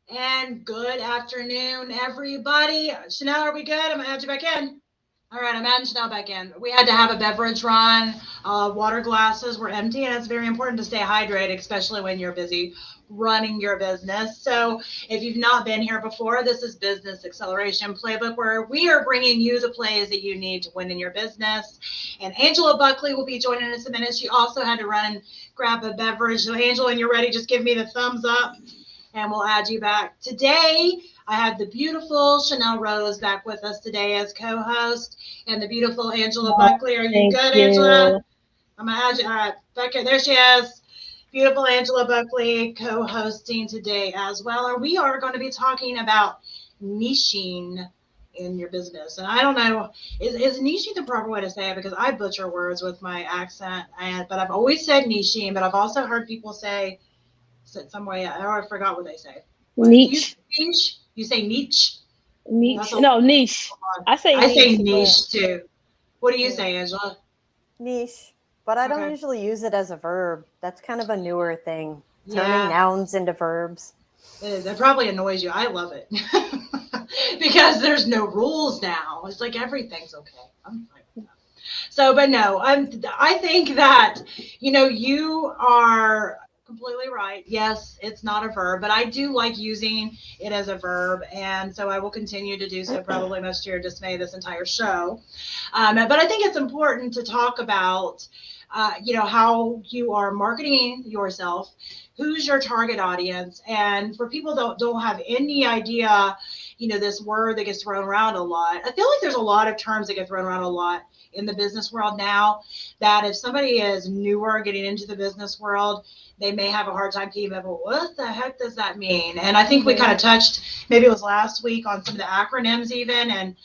And good afternoon, everybody. Chanel, are we good? I'm gonna add you back in. All right, I'm adding Chanel back in. We had to have a beverage run. Water glasses were empty, and it's very important to stay hydrated, especially when you're busy running your business. So, if you've not been here before, this is Business Acceleration Playbook, where we are bringing you the plays that you need to win in your business. And Angela Buckley will be joining us in a minute. She also had to run and grab a beverage. So, Angela, when you're ready, just give me the thumbs up and we'll add you back. Today, I have the beautiful Chanel Rose back with us today as co-host, and the beautiful Angela Buckley. Are you Thank good, Angela? you. I'm gonna add you. All right, Becca, there she is. Beautiful Angela Buckley co-hosting today as well. And we are going to be talking about niching in your business. And I don't know, is niching the proper way to say it? Because I butcher words with my accent, but I've always said niching, but I've also heard people say some way. I forgot what they say. What do you say Niche. niche? You say niche? That's Niche. a No, niche. I say I say niche, but niche too. What do you Yeah, say, Angela? niche. But I don't Okay. usually use it as a verb. That's kind of a newer thing, turning Yeah, nouns into verbs. it is. It probably annoys you. I love it because there's no rules now. It's like everything's okay. I'm fine with that. So, but no, I think that, you are completely right. Yes, it's not a verb, but I do like using it as a verb. And so I will continue to do so, probably much to your dismay, this entire show. But I think it's important to talk about, how you are marketing yourself, who's your target audience, and for people that don't have any idea, this word that gets thrown around a lot. I feel like there's a lot of terms that get thrown around a lot in the business world now, that if somebody is newer getting into the business world, they may have a hard time keeping up. What the heck does that mean? And I think we kind of touched, maybe it was last week, on some of the acronyms even, and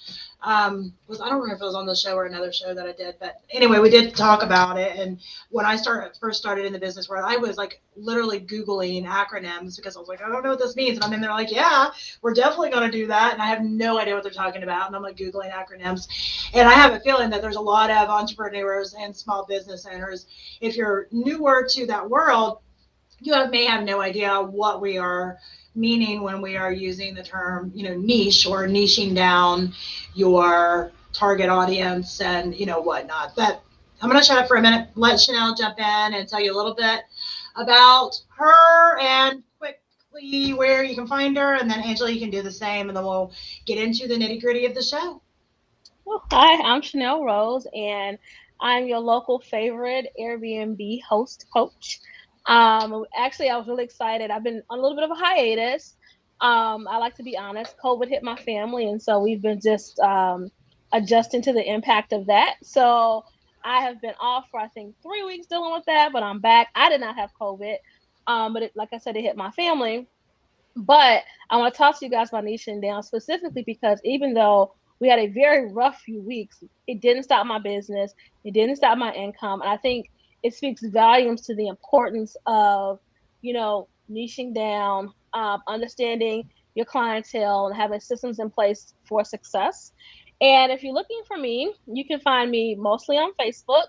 I don't remember if it was on the show or another show that I did, but anyway, we did talk about it. And when I first started in the business world, I was like literally Googling acronyms because I was like, I don't know what this means. And I'm in there like, yeah, we're definitely going to do that. And I have no idea what they're talking about. And I'm like Googling acronyms. And I have a feeling that there's a lot of entrepreneurs and small business owners, if you're newer to that world, may have no idea what we are meaning when we are using the term, niche, or niching down your target audience and, whatnot. But I'm going to shut up for a minute, let Chanel jump in and tell you a little bit about her and quickly where you can find her. And then Angela, you can do the same, and then we'll get into the nitty gritty of the show. well, hi, I'm Chanel Rose, and I'm your local favorite Airbnb host coach. Actually, I was really excited. I've been on a little bit of a hiatus. I like to be honest. COVID hit my family, and so we've been just adjusting to the impact of that. So I have been off for I think 3 weeks dealing with that, but I'm back. I did not have COVID, but like I said, it hit my family. But I want to talk to you guys about Nichingdown specifically because even though we had a very rough few weeks, it didn't stop my business. It didn't stop my income. And I think it speaks volumes to the importance of, niching down, understanding your clientele and having systems in place for success. And if you're looking for me, you can find me mostly on Facebook.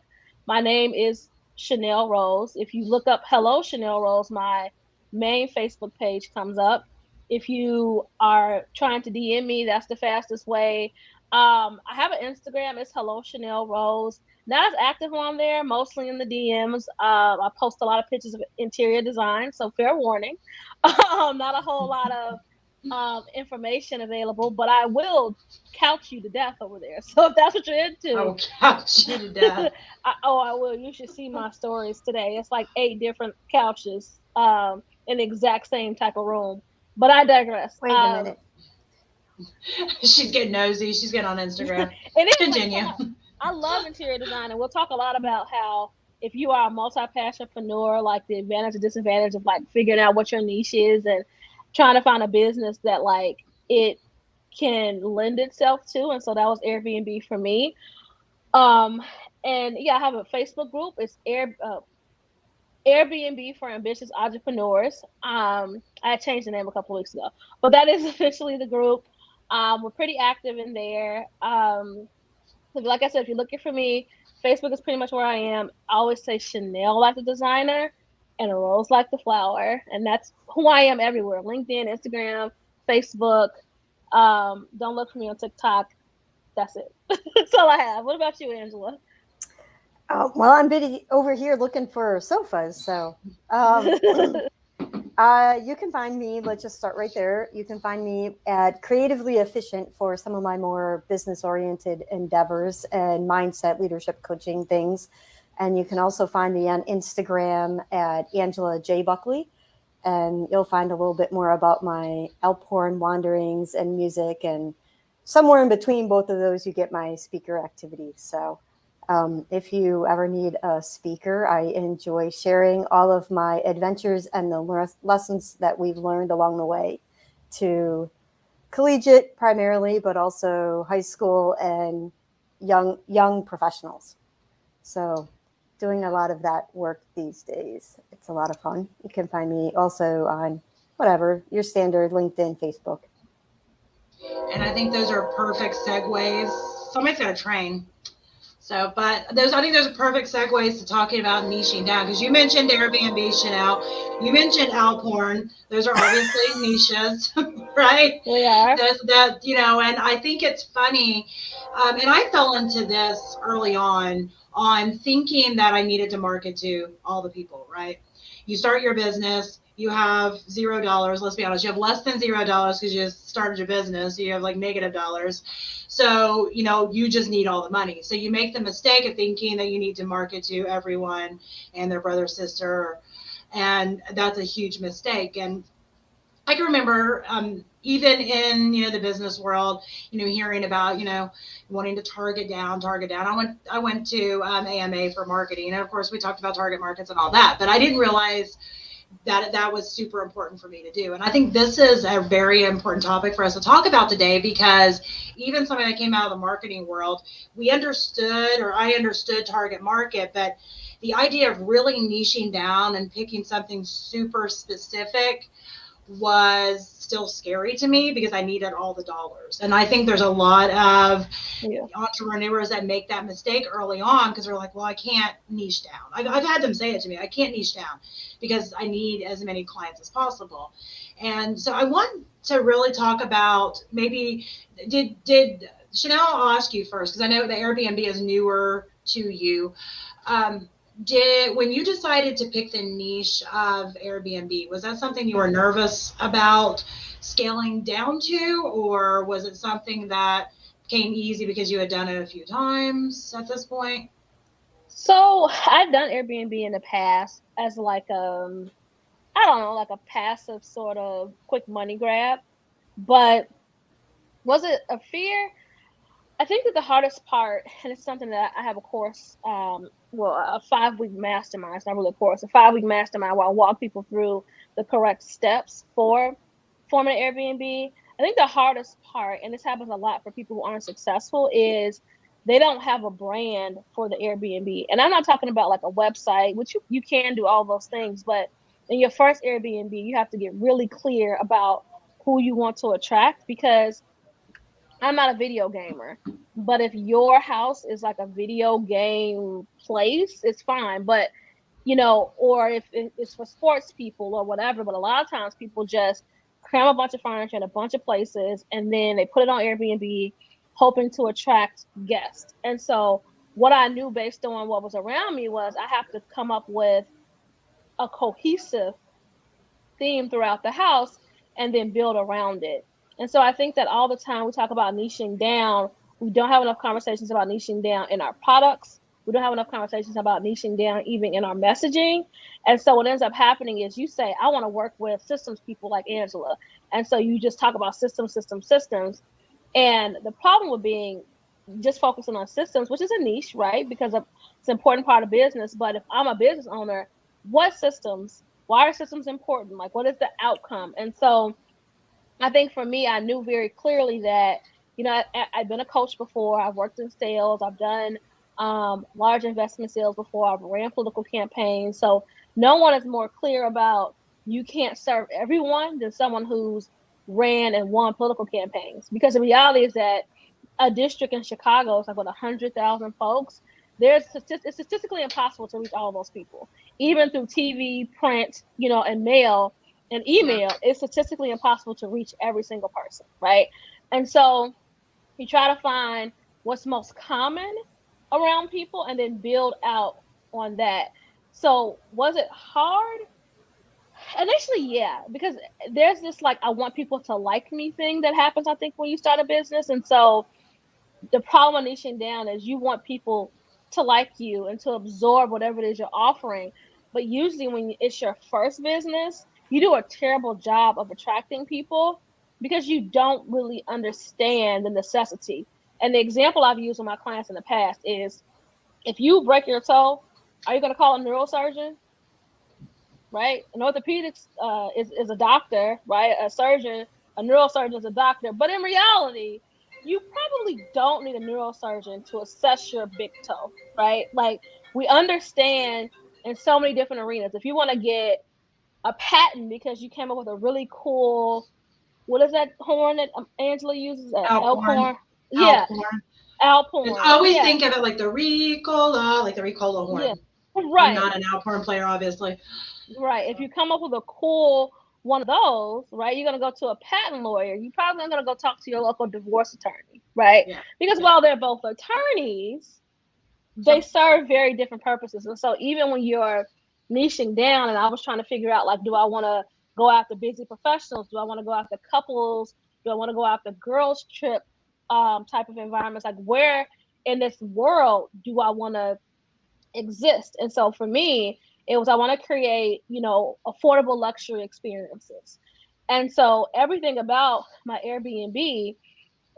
My name is Chanel Rose. If you look up Hello Chanel Rose, my main Facebook page comes up. If you are trying to DM me, that's the fastest way. I have an Instagram. It's Hello Chanel Rose. Not as active on there, mostly in the DMs. I post a lot of pictures of interior design, so fair warning. Not a whole lot of information available, but I will couch you to death over there. So if that's what you're I into, will couch you to death. I will. You should see my stories today. It's like 8 different couches in the exact same type of room. But I digress. Wait a minute. She's getting nosy. She's getting on Instagram. And anyway, so Continue. I love interior design, and we'll talk a lot about how if you are a multi-passionpreneur, like the advantage and disadvantage of like figuring out what your niche is and trying to find a business that like it can lend itself to. And so that was Airbnb for me. Um, and yeah, I have a Facebook group. It's Airbnb for ambitious entrepreneurs. I changed the name a couple weeks ago, but that is officially the group. We're pretty active in there. Like I said, if you're looking for me, Facebook is pretty much where I am. I always say Chanel like the designer. and a rose like the flower. And that's who I am everywhere. LinkedIn, Instagram, Facebook. Don't look for me on TikTok. That's it. That's all I have. What about you, Angela? Well, I'm busy over here looking for sofas. So you can find me, let's just start right there. You can find me at Creatively Efficient for some of my more business-oriented endeavors and mindset leadership coaching things. And you can also find me on Instagram at Angela J. Buckley. And you'll find a little bit more about my Alphorn wanderings and music. And somewhere in between both of those, you get my speaker activities. So if you ever need a speaker, I enjoy sharing all of my adventures and the lessons that we've learned along the way to collegiate primarily, but also high school and young professionals. So doing a lot of that work these days. It's a lot of fun. You can find me also on whatever, your standard LinkedIn, Facebook. And I think those are perfect segues. Somebody's got to train. So, but I think those are perfect segues to talking about niching down, because you mentioned Airbnb, Chanel. You mentioned Alphorn. Those are obviously niches, right? We are. And I think it's funny. And I fell into this early on thinking that I needed to market to all the people, right? You start your business, you have $0. Let's be honest, you have less than $0 because you just started your business. So you have like negative dollars. So, you just need all the money. So you make the mistake of thinking that you need to market to everyone and their brother, sister. And that's a huge mistake. And I can remember even in, the business world, hearing about, wanting to target down. I went to AMA for marketing. And of course, we talked about target markets and all that. But I didn't realize that was super important for me to do. And I think this is a very important topic for us to talk about today, because even somebody that came out of the marketing world, I understood target market, but the idea of really niching down and picking something super specific was still scary to me, because I needed all the dollars. And I think there's a lot of entrepreneurs that make that mistake early on, because they're like, well, I can't niche down. I've had them say it to me. I can't niche down because I need as many clients as possible. And so I want to really talk about, maybe did Chanel, I'll ask you first, because I know the Airbnb is newer to you. When you decided to pick the niche of Airbnb, was that something you were nervous about scaling down to, or was it something that came easy because you had done it a few times at this point? So I've done Airbnb in the past as like like a passive sort of quick money grab. But was it a fear? I think that the hardest part, and it's something that I have a course, a 5-week mastermind. It's not really a course, a 5-week mastermind where I walk people through the correct steps for forming an Airbnb. I think the hardest part, and this happens a lot for people who aren't successful, is they don't have a brand for the Airbnb. And I'm not talking about like a website, which you can do all those things, but in your first Airbnb, you have to get really clear about who you want to attract, because I'm not a video gamer, but if your house is like a video game place, it's fine. But, or if it's for sports people or whatever, but a lot of times people just cram a bunch of furniture in a bunch of places and then they put it on Airbnb hoping to attract guests. And so what I knew based on what was around me was I have to come up with a cohesive theme throughout the house and then build around it. And so I think that all the time we talk about niching down, we don't have enough conversations about niching down in our products. We don't have enough conversations about niching down even in our messaging. And so what ends up happening is you say, I want to work with systems people like Angela. And so you just talk about systems. And the problem with being just focusing on systems, which is a niche, right? Because it's an important part of business. But if I'm a business owner, what systems? Why are systems important? Like, what is the outcome? And so I think for me, I knew very clearly that, I've been a coach before. I've worked in sales. I've done large investment sales before. I've ran political campaigns. So no one is more clear about you can't serve everyone than someone who's ran and won political campaigns. Because the reality is that a district in Chicago is like 100,000 folks. It's statistically impossible to reach all of those people. even through TV, print, and mail and email, it's statistically impossible to reach every single person, right? And so you try to find what's most common around people and then build out on that. So was it hard? Initially, yeah, because there's this like I want people to like me thing that happens, I think, when you start a business. And so the problem with niching down is you want people to like you and to absorb whatever it is you're offering. But usually when it's your first business, you do a terrible job of attracting people because you don't really understand the necessity. And the example I've used with my clients in the past is if you break your toe, are you going to call a neurosurgeon? Right? An orthopedics is a doctor, right? A surgeon, a neurosurgeon is a doctor. But in reality, you probably don't need a neurosurgeon to assess your big toe, right? Like we understand in so many different arenas. If you want to get a patent because you came up with a really cool, what is that horn that Angela uses? Elk horn. Yeah, elk horn. I always think of it like the Ricola horn. Yeah. Right. I'm not an elk horn player, obviously. Right. If you come up with a cool one of those, right, you're going to go to a patent lawyer. You're probably not going to go talk to your local divorce attorney, right? Yeah. Because while they're both attorneys, they serve very different purposes. And so even when you're niching down, and I was trying to figure out, like, do I want to go after busy professionals? Do I want to go after couples? Do I want to go after girls trip type of environments? Like, where in this world do I want to exist? And so for me, it was I want to create, affordable luxury experiences. And so everything about my Airbnb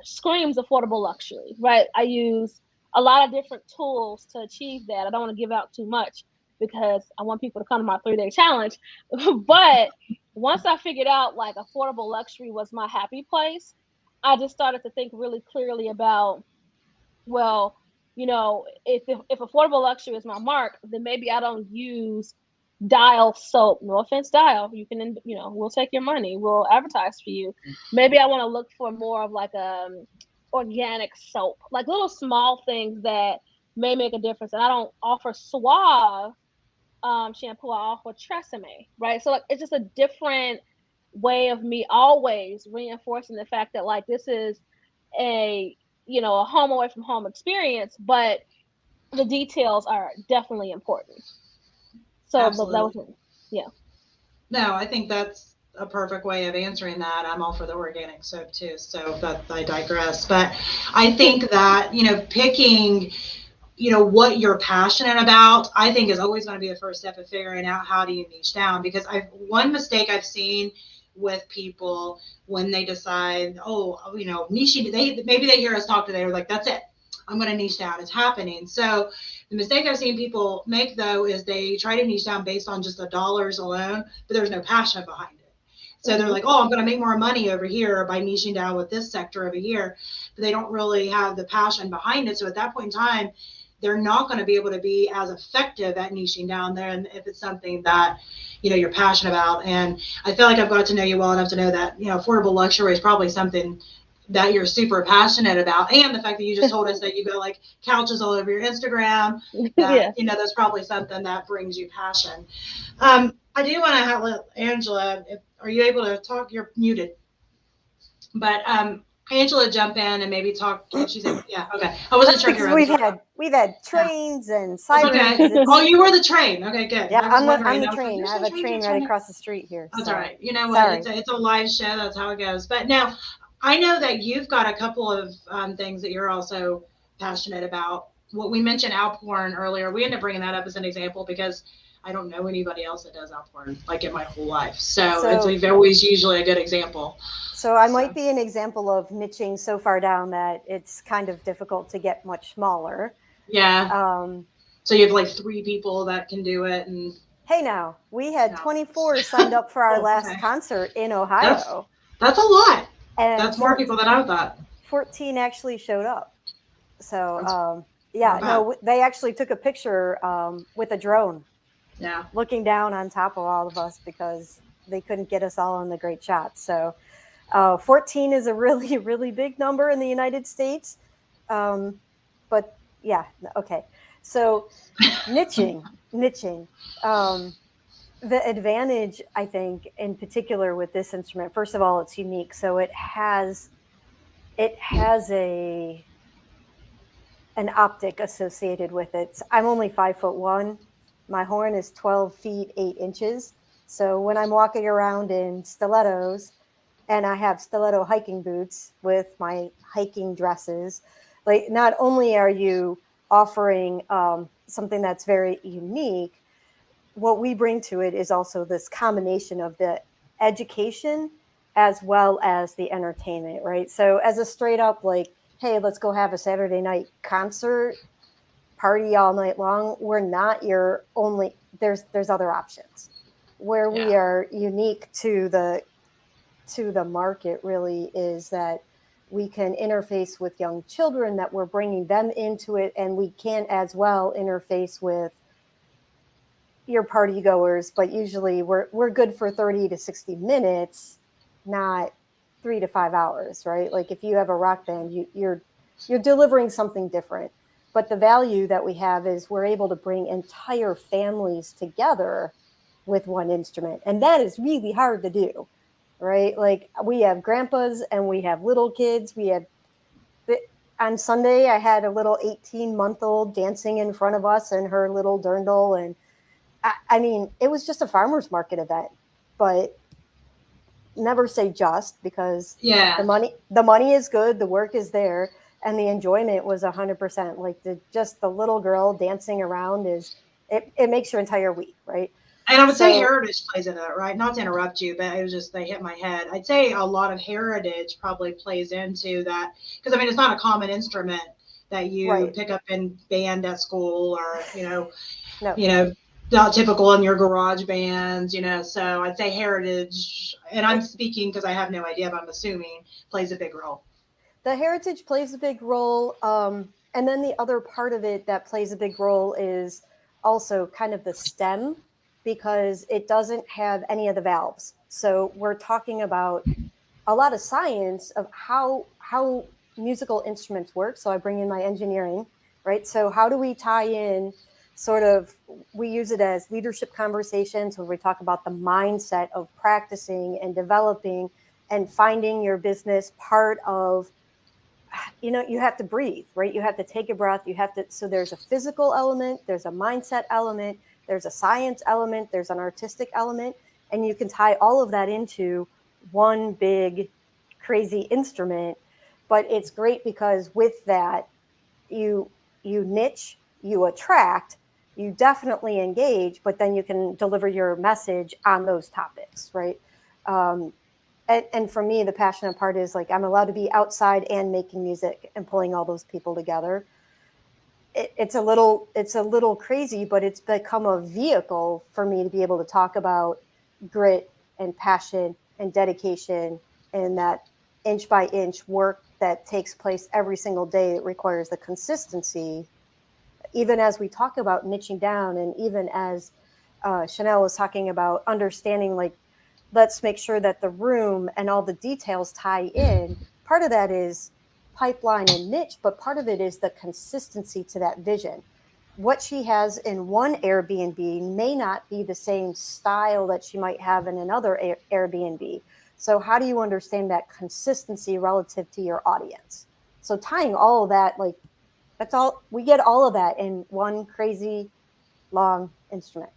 screams affordable luxury, right? I use a lot of different tools to achieve that. I don't want to give out too much because I want people to come to my 3-day challenge. But once I figured out like affordable luxury was my happy place, I just started to think really clearly about, well, if affordable luxury is my mark, then maybe I don't use Dial soap. No offense, Dial. You can, we'll take your money. We'll advertise for you. Maybe I want to look for more of like organic soap, like little small things that may make a difference. And I don't offer Suave shampoo. I offer Tresemme, right? So like it's just a different way of me always reinforcing the fact that like this is a home away from home experience, but the details are definitely important. So that was, yeah. No, I think that's a perfect way of answering that. I'm all for the organic soap too, so that I digress. But I think that, picking, what you're passionate about, I think is always going to be the first step of figuring out how do you niche down. Because one mistake I've seen with people when they decide, niching, maybe they hear us talk today, they're like, that's it, I'm going to niche down, it's happening. So the mistake I've seen people make though is they try to niche down based on just the dollars alone, but there's no passion behind it. So they're like, oh, I'm going to make more money over here by niching down with this sector over here, but they don't really have the passion behind it. So at that point in time, they're not going to be able to be as effective at niching down there. And if it's something that, you're passionate about. And I feel like I've got to know you well enough to know that, affordable luxury is probably something that you're super passionate about. And the fact that you just told us that you got like couches all over your Instagram, that, that's probably something that brings you passion. I do want to have Angela, are you able to talk? You're muted. But Angela jump in and maybe talk. She's yeah, okay. I wasn't sure. We've had trains and sirens. Okay. Oh, you were the train. Okay, good. Yeah, I'm the train. I have a train right across the street here. That's all right. You know what? It's a live show. That's how it goes. But now, I know that you've got a couple of things that you're also passionate about. What we mentioned outpouring earlier, we ended up bringing that up as an example because I don't know anybody else that does outpouring like in my whole life. So it's always usually a good example. So I might be an example of niching so far down that it's kind of difficult to get much smaller. Yeah. So you have like 3 people that can do it. And hey, now we had 24 signed up for our last concert in Ohio. That's a lot. And that's more people than I thought. 14 actually showed up. So they actually took a picture with a drone. Yeah. Looking down on top of all of us because they couldn't get us all in the great shots. So 14 is a really, really big number in the United States. But yeah, okay. So niching niching. The advantage, I think, in particular with this instrument, first of all, it's unique. So it has an optic associated with it. I'm only 5'1". My horn is 12 feet 8 inches. So when I'm walking around in stilettos, and I have stiletto hiking boots with my hiking dresses, like, not only are you offering something that's very unique, what we bring to it is also this combination of the education as well as the entertainment, right? So as a straight up, like, hey, let's go have a Saturday night concert, party all night long, we're not your only, there's other options. Where we are unique to the market really is that we can interface with young children, that we're bringing them into it, and we can as well interface with your party goers, but usually we're good for 30 to 60 minutes, not 3 to 5 hours, right? Like if you have a rock band, you're delivering something different. But the value that we have is we're able to bring entire families together with one instrument. And that is really hard to do, right? Like we have grandpas and we have little kids. On Sunday, I had a little 18-month-old dancing in front of us and her little dirndl, and I mean, it was just a farmer's market event, but never say just, because the money is good, the work is there, and the enjoyment was 100%. Like the little girl dancing around it makes your entire week, right? And I would say heritage plays into that, right? Not to interrupt you, but it was just, they hit my head. I'd say a lot of heritage probably plays into that, because I mean, it's not a common instrument that you pick up in band at school, or, not typical in your garage bands, so I'd say heritage, and I'm speaking because I have no idea, but I'm assuming plays a big role. The heritage plays a big role. And then the other part of it that plays a big role is also kind of the stem, because it doesn't have any of the valves. So we're talking about a lot of science of how musical instruments work. So I bring in my engineering, right? So how do we tie in we use it as leadership conversations where we talk about the mindset of practicing and developing and finding your business part of, you have to breathe, right? You have to take a breath. So there's a physical element, there's a mindset element, there's a science element, there's an artistic element, and you can tie all of that into one big crazy instrument. But it's great because with that, you niche, you attract, you definitely engage, but then you can deliver your message on those topics, right? And for me, the passionate part is like I'm allowed to be outside and making music and pulling all those people together. It's a little crazy, but it's become a vehicle for me to be able to talk about grit and passion and dedication and that inch by inch work that takes place every single day. It requires the consistency. Even as we talk about niching down, and even as Chanel was talking about understanding, like, let's make sure that the room and all the details tie in. Part of that is pipeline and niche, but part of it is the consistency to that vision. What she has in one Airbnb may not be the same style that she might have in another Airbnb. So how do you understand that consistency relative to your audience? So tying all of that, like, that's all, we get all of that in one crazy long instrument.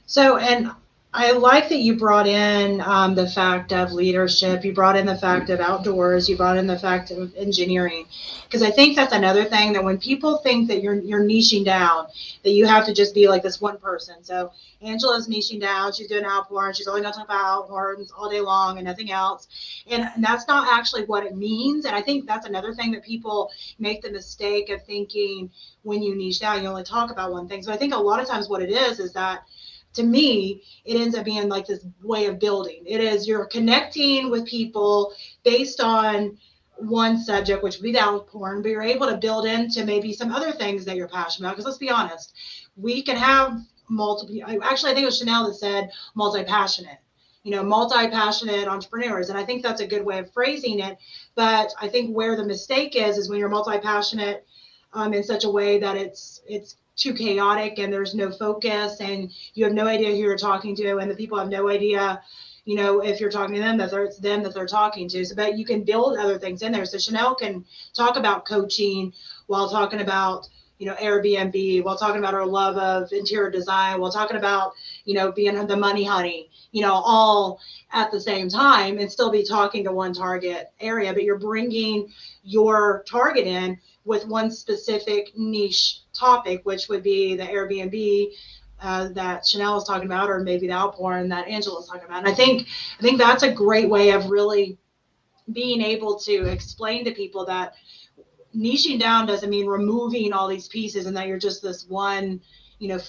So, and I like that you brought in the fact of leadership. You brought in the fact of outdoors. You brought in the fact of engineering, because I think that's another thing that when people think that you're niching down, that you have to just be like this one person. So Angela's niching down. She's doing outpour, and she's only going to talk about outpours all day long and nothing else. And that's not actually what it means. And I think that's another thing that people make the mistake of thinking when you niche down, you only talk about one thing. So I think a lot of times what it is that, to me, it ends up being like this way of building. It is, you're connecting with people based on one subject, which would be the outpouring, but you're able to build into maybe some other things that you're passionate about. Because let's be honest, we can have multiple, actually, I think it was Chanel that said multi-passionate, multi-passionate entrepreneurs. And I think that's a good way of phrasing it. But I think where the mistake is when you're multi-passionate in such a way that it's too chaotic and there's no focus and you have no idea who you're talking to and the people have no idea, if you're talking to them, that it's them that they're talking to. So, but you can build other things in there. So Chanel can talk about coaching while talking about, Airbnb, while talking about her love of interior design, while talking about, being the money honey, all at the same time, and still be talking to one target area, but you're bringing your target in with one specific niche topic, which would be the Airbnb that Chanel is talking about, or maybe the outpouring that Angela is talking about. And I think that's a great way of really being able to explain to people that niching down doesn't mean removing all these pieces and that you're just this one,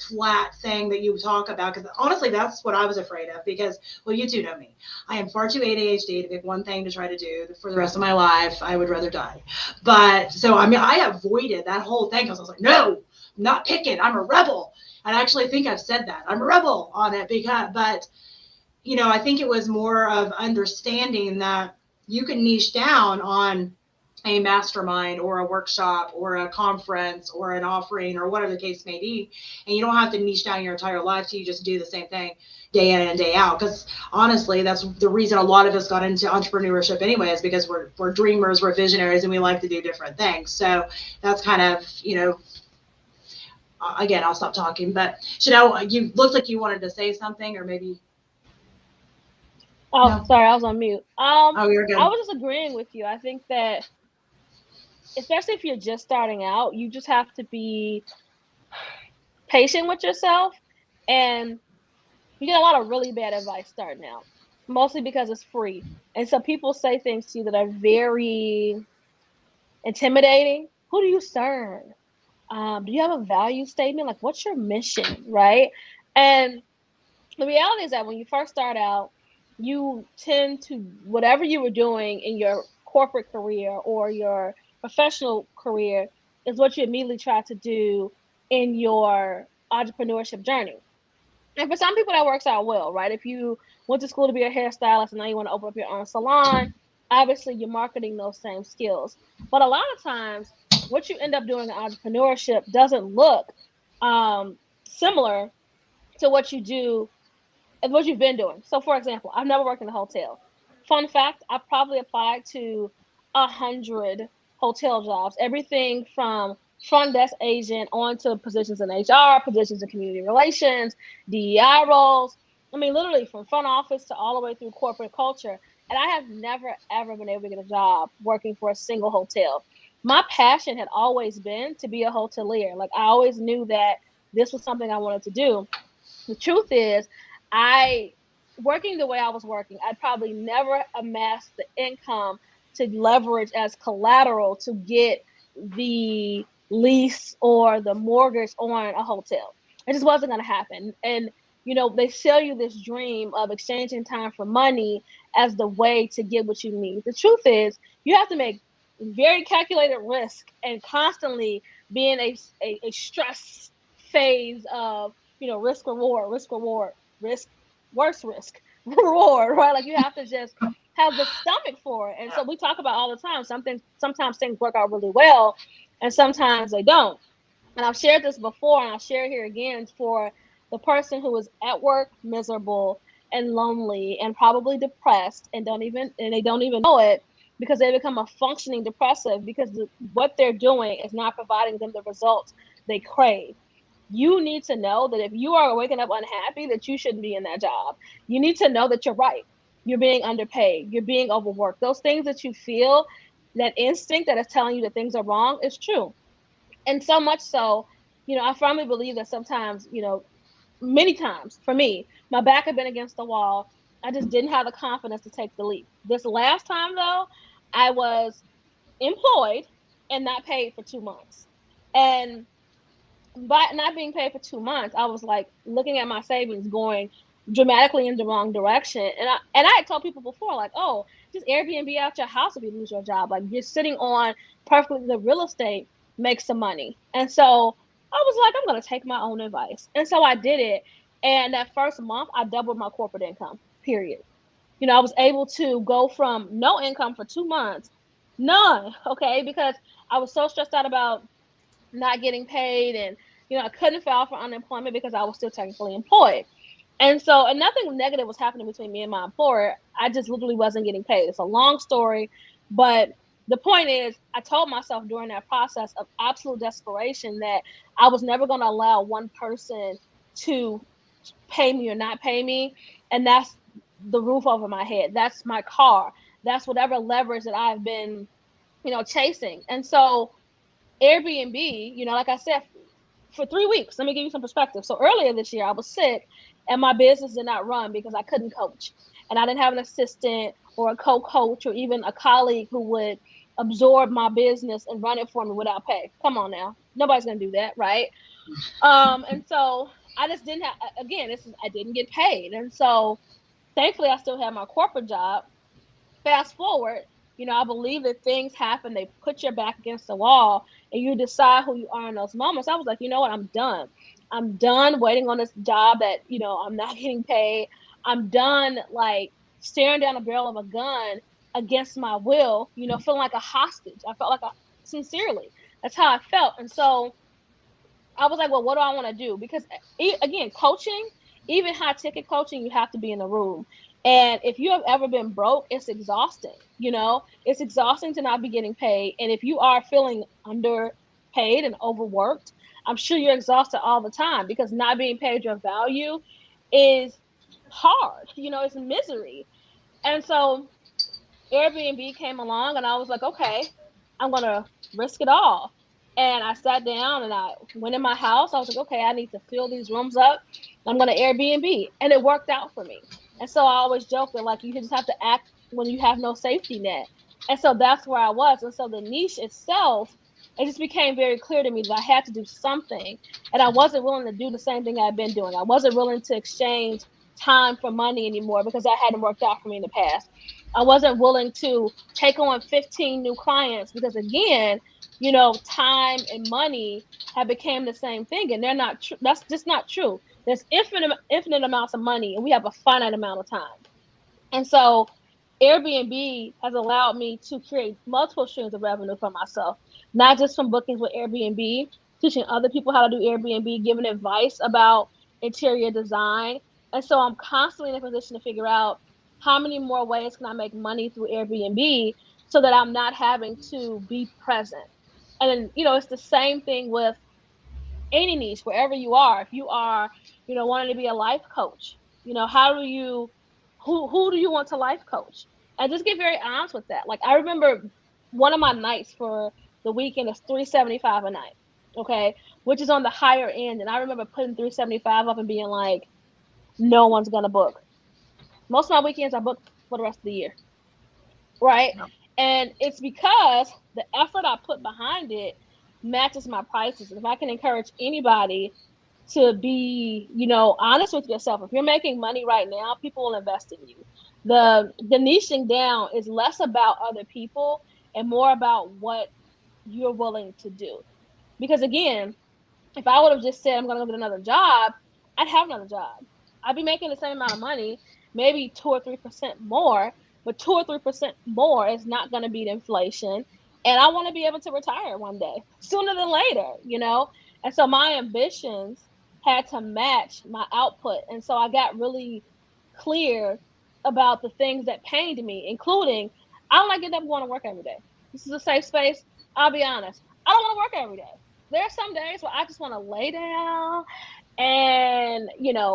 flat thing that you talk about. Because honestly, that's what I was afraid of, because, well, you two know me. I am far too ADHD to pick one thing to try to do for the rest of my life. I would rather die. But so, I avoided that whole thing because I was like, no, I'm not picking. I'm a rebel. And I actually think I've said that. I'm a rebel on it but I think it was more of understanding that you can niche down on a mastermind or a workshop or a conference or an offering or whatever the case may be. And you don't have to niche down your entire life till you just do the same thing day in and day out. Because honestly, that's the reason a lot of us got into entrepreneurship anyway, is because we're dreamers, we're visionaries, and we like to do different things. So that's kind of, again, I'll stop talking. But Chanel, you looked like you wanted to say something, or maybe. Oh, no? Sorry, I was on mute. You're good. I was just agreeing with you. I think that, especially if you're just starting out, you just have to be patient with yourself. And you get a lot of really bad advice starting out, mostly because it's free. And so people say things to you that are very intimidating. Who do you serve? Do you have a value statement? Like, what's your mission, right? And the reality is that when you first start out, you tend to, whatever you were doing in your corporate career or your professional career, is what you immediately try to do in your entrepreneurship journey. And for some people that works out well, right? If you went to school to be a hairstylist and now you want to open up your own salon, obviously you're marketing those same skills. But a lot of times what you end up doing in entrepreneurship doesn't look similar to what you do and what you've been doing. So for example, I've never worked in a hotel. Fun fact, I probably applied to 100 hotel jobs, everything from front desk agent on to positions in HR, positions in community relations, DEI roles. I mean, literally from front office to all the way through corporate culture. And I have never, ever been able to get a job working for a single hotel. My passion had always been to be a hotelier. Like, I always knew that this was something I wanted to do. The truth is, working the way I was working, I'd probably never amassed the income to leverage as collateral to get the lease or the mortgage on a hotel. It just wasn't going to happen. And, they sell you this dream of exchanging time for money as the way to get what you need. The truth is, you have to make very calculated risk and constantly be in a stress phase of, risk, reward, worse risk, reward, right? Like, you have to just have the stomach for it. And so we talk about all the time, sometimes things work out really well and sometimes they don't. And I've shared this before and I'll share it here again for the person who is at work miserable and lonely and probably depressed and they don't even know it, because they become a functioning depressive because what they're doing is not providing them the results they crave. You need to know that if you are waking up unhappy, that you shouldn't be in that job. You need to know that you're right. You're being underpaid. You're being overworked. Those things that you feel, that instinct that is telling you that things are wrong, is true. And so much so, I firmly believe that sometimes, many times for me, my back had been against the wall. I just didn't have the confidence to take the leap. This last time, though, I was employed and not paid for 2 months. And by not being paid for 2 months, I was like looking at my savings going dramatically in the wrong direction. And I had told people before, like, oh, just Airbnb out your house if you lose your job. Like, you're sitting on perfectly the real estate, make some money. And so I was like, I'm going to take my own advice. And so I did it. And that first month, I doubled my corporate income, period. I was able to go from no income for 2 months, none, okay, because I was so stressed out about not getting paid and I couldn't file for unemployment because I was still technically employed. And so, and nothing negative was happening between me and my employer. I just literally wasn't getting paid. It's a long story, but the point is, I told myself during that process of absolute desperation that I was never going to allow one person to pay me or not pay me. And that's the roof over my head. That's my car. That's whatever leverage that I've been, chasing. And so Airbnb, like I said, for 3 weeks, let me give you some perspective. So earlier this year, I was sick and my business did not run because I couldn't coach. And I didn't have an assistant or a co-coach or even a colleague who would absorb my business and run it for me without pay. Come on now. Nobody's going to do that, right? And so I just didn't have, again, I didn't get paid. And so thankfully, I still had my corporate job. Fast forward, I believe that things happen. They put your back against the wall and you decide who you are in those moments. I was like, you know what? I'm done. I'm done waiting on this job that, I'm not getting paid. I'm done like staring down the barrel of a gun against my will, feeling like a hostage. I felt like sincerely, that's how I felt. And so I was like, well, what do I want to do? Because again, coaching, even high ticket coaching, you have to be in the room. And if you have ever been broke, it's exhausting. It's exhausting to not be getting paid. And if you are feeling underpaid and overworked, I'm sure you're exhausted all the time because not being paid your value is hard. It's misery. And so Airbnb came along and I was like, okay, I'm going to risk it all. And I sat down and I went in my house. I was like, okay, I need to fill these rooms up. I'm going to Airbnb. And it worked out for me. And so I always joke that like you just have to act when you have no safety net. And so that's where I was. And so the niche itself, it just became very clear to me that I had to do something. And I wasn't willing to do the same thing I'd been doing. I wasn't willing to exchange time for money anymore because that hadn't worked out for me in the past. I wasn't willing to take on 15 new clients because again, time and money have become the same thing and they're not true. That's just not true. There's infinite amounts of money and we have a finite amount of time. And so Airbnb has allowed me to create multiple streams of revenue for myself, not just from bookings with Airbnb, teaching other people how to do Airbnb, giving advice about interior design. And so I'm constantly in a position to figure out how many more ways can I make money through Airbnb so that I'm not having to be present. And it's the same thing with any niche, wherever you are. If you are, wanting to be a life coach, how do you, who do you want to life coach? And just get very honest with that. Like I remember one of my nights for the weekend is $375 a night, okay, which is on the higher end. And I remember putting $375 up and being like, no one's gonna book. Most of my weekends are booked for the rest of the year, right? No. And it's because the effort I put behind it matches my prices. And if I can encourage anybody to be, honest with yourself, if you're making money right now, people will invest in you. The Nichingdown is less about other people and more about what you're willing to do. Because again, if I would have just said I'm going to go get another job, I'd have another job. I'd be making the same amount of money, maybe 2 or 3% more, but 2 or 3% more is not going to beat inflation. And I want to be able to retire one day, sooner than later, And so my ambitions had to match my output. And so I got really clear about the things that pained me, including I don't like getting up and going to work every day. This is a safe space. I'll be honest. I don't want to work every day. There are some days where I just want to lay down and,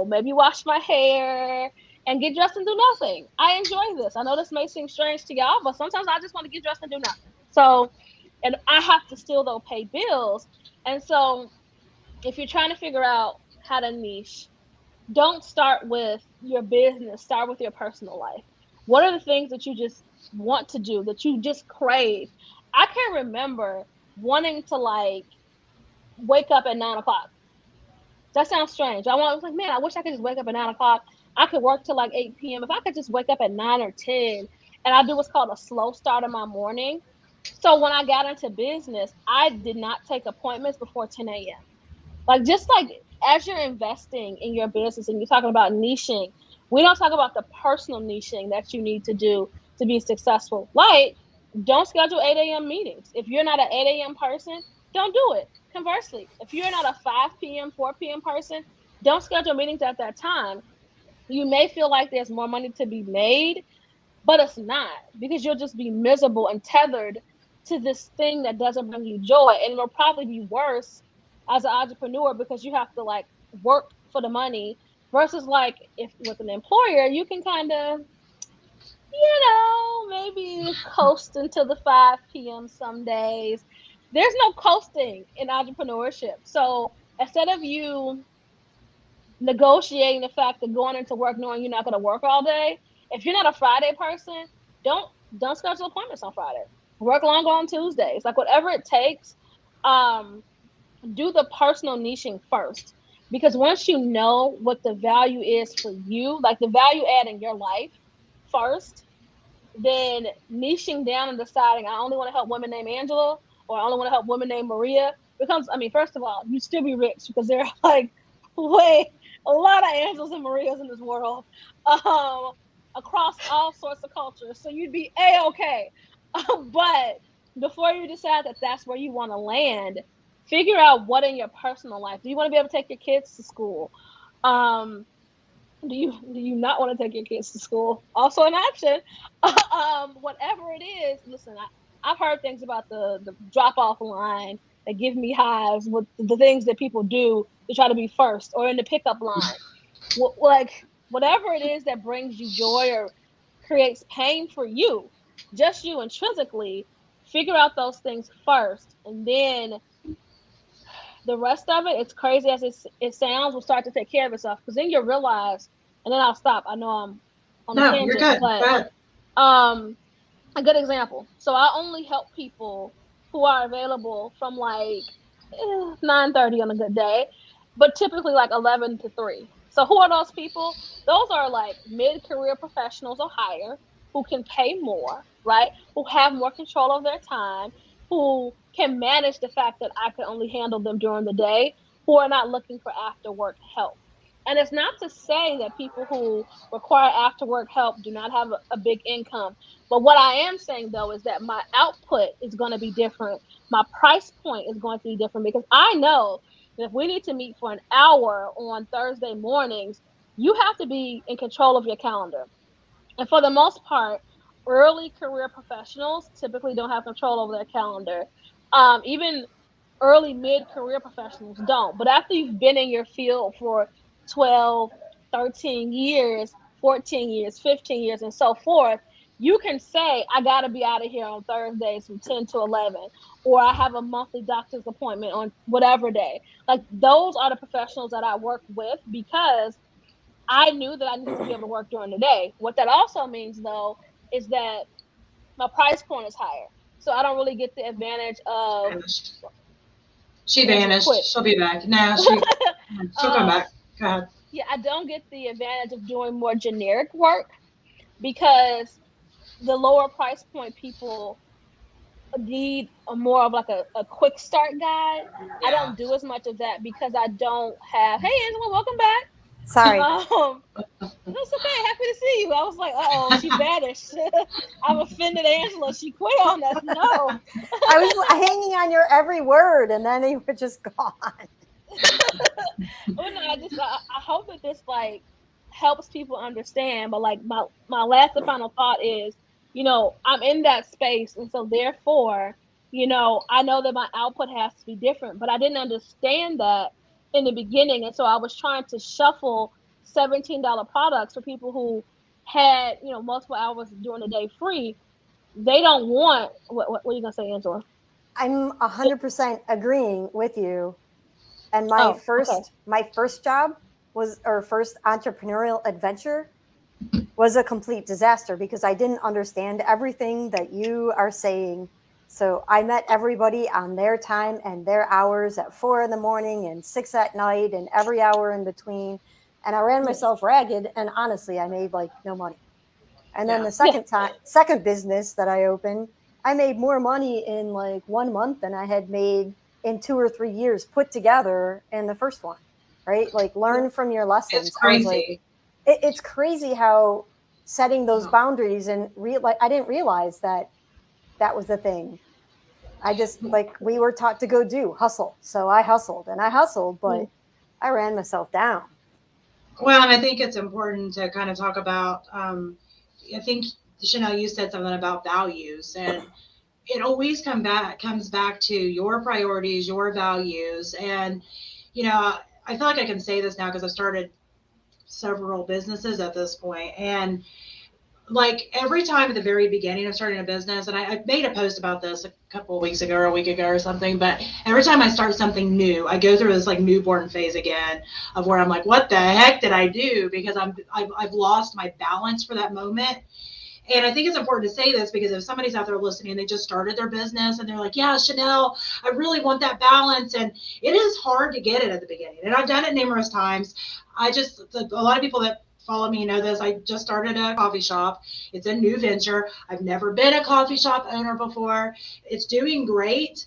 maybe wash my hair and get dressed and do nothing. I enjoy this. I know this may seem strange to y'all, but sometimes I just want to get dressed and do nothing. So, and I have to still though pay bills. And so if you're trying to figure out how to niche, don't start with your business, start with your personal life. What are the things that you just want to do, that you just crave? I can remember wanting to like wake up at 9 o'clock. That sounds strange. I was like, man, I wish I could just wake up at 9 o'clock. I could work till like 8 p.m. If I could just wake up at 9 or 10 and I do what's called a slow start in my morning. So when I got into business, I did not take appointments before 10 a.m. Like, just like as you're investing in your business and you're talking about niching, we don't talk about the personal niching that you need to do to be successful. Like, don't schedule 8 a.m. meetings. If you're not an 8 a.m. person, don't do it. conversely, if you're not a 5 p.m., 4 p.m. person, don't schedule meetings at that time. You may feel like there's more money to be made, but it's not, because you'll just be miserable and tethered to this thing that doesn't bring you joy. And it'll probably be worse as an entrepreneur because you have to like work for the money versus like if with an employer, you can kind of, maybe coast until the 5 p.m. some days. There's no coasting in entrepreneurship. So instead of you negotiating the fact of going into work knowing you're not going to work all day, if you're not a Friday person, don't schedule appointments on Friday. Work longer on Tuesdays. Like whatever it takes, do the personal niching first. Because once you know what the value is for you, like the value add in your life first, then niching down and deciding I only want to help women named Angela or I only want to help women named Maria becomes, first of all, you still be rich because there are like a lot of Angelas and Marias in this world across all sorts of cultures. So you'd be A-okay. But before you decide that that's where you want to land, figure out what in your personal life. Do you want to be able to take your kids to school? Do you not want to take your kids to school? Also an option. Whatever it is, listen, I've heard things about the drop-off line that give me hives with the things that people do to try to be first, or in the pickup line. Like whatever it is that brings you joy or creates pain for you, just you intrinsically, figure out those things first, and then the rest of it, it's crazy as it sounds, will start to take care of itself. Because then you'll realize, and then I'll stop. I know I'm on a tangent, you're good. but a good example. So I only help people who are available from like 9:30 on a good day, but typically like 11 to 3. So who are those people? Those are like mid-career professionals or higher who can pay more, right? Who have more control of their time, who can manage the fact that I can only handle them during the day, who are not looking for after work help. And it's not to say that people who require after work help do not have a big income. But what I am saying, though, is that my output is going to be different. My price point is going to be different, because I know that if we need to meet for an hour on Thursday mornings, you have to be in control of your calendar. And for the most part, early career professionals typically don't have control over their calendar. Even early mid-career professionals don't. But after you've been in your field for 12, 13 years, 14 years, 15 years, and so forth, you can say, I got to be out of here on Thursdays from 10 to 11, or I have a monthly doctor's appointment on whatever day. Like those are the professionals that I work with, because I knew that I needed to be able to work during the day. What that also means, though, is that my price point is higher. So I don't really get the advantage of... She vanished. She'll be back. No, she'll come back. Go ahead. Yeah, I don't get the advantage of doing more generic work, because the lower price point people need more of like a quick start guide. Yeah. I don't do as much of that because I don't have... Hey, Angela, welcome back. Sorry. That's okay. Happy to see you. I was like, uh-oh, she vanished. I've offended Angela. She quit on us. No. I was hanging on your every word, and then you were just gone. Well, no, I hope that this like helps people understand. But like my last and final thought is, I'm in that space, and so therefore, I know that my output has to be different, but I didn't understand that in the beginning. And so I was trying to shuffle $17 products for people who had, multiple hours during the day free. They don't want, what are you going to say, Angela? I'm 100% agreeing with you. And my first job first entrepreneurial adventure was a complete disaster, because I didn't understand everything that you are saying. So I met everybody on their time and their hours at 4 a.m. and 6 p.m. and every hour in between. And I ran myself ragged, and honestly, I made like no money. And then the second business that I opened, I made more money in like 1 month than I had made in 2 or 3 years put together in the first one, right? Like learn from your lessons. It's crazy. It's crazy how setting those boundaries, and I didn't realize that was the thing. I just, like we were taught to go do, hustle. So I hustled, but I ran myself down. Well, and I think it's important to kind of talk about, I think, Chanel, you said something about values, and it always comes back to your priorities, your values. And, I feel like I can say this now because I've started several businesses at this point. And like every time at the very beginning of starting a business, and I made a post about this a couple of weeks ago or a week ago or something, but every time I start something new, I go through this like newborn phase again of where I'm like, what the heck did I do? Because I've lost my balance for that moment. And I think it's important to say this because if somebody's out there listening and they just started their business and they're like, yeah, Chanel, I really want that balance. And it is hard to get it at the beginning. And I've done it numerous times. A lot of people that follow me know this. I just started a coffee shop. It's a new venture. I've never been a coffee shop owner before. It's doing great,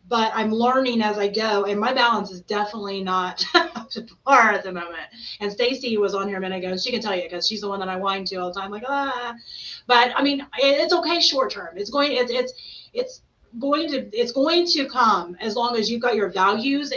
but I'm learning as I go, and my balance is definitely not up to par at the moment. And Stacy was on here a minute ago, and she can tell you because she's the one that I whine to all the time, like, ah. But I mean, it's okay short term. It's going to come as long as you've got your values,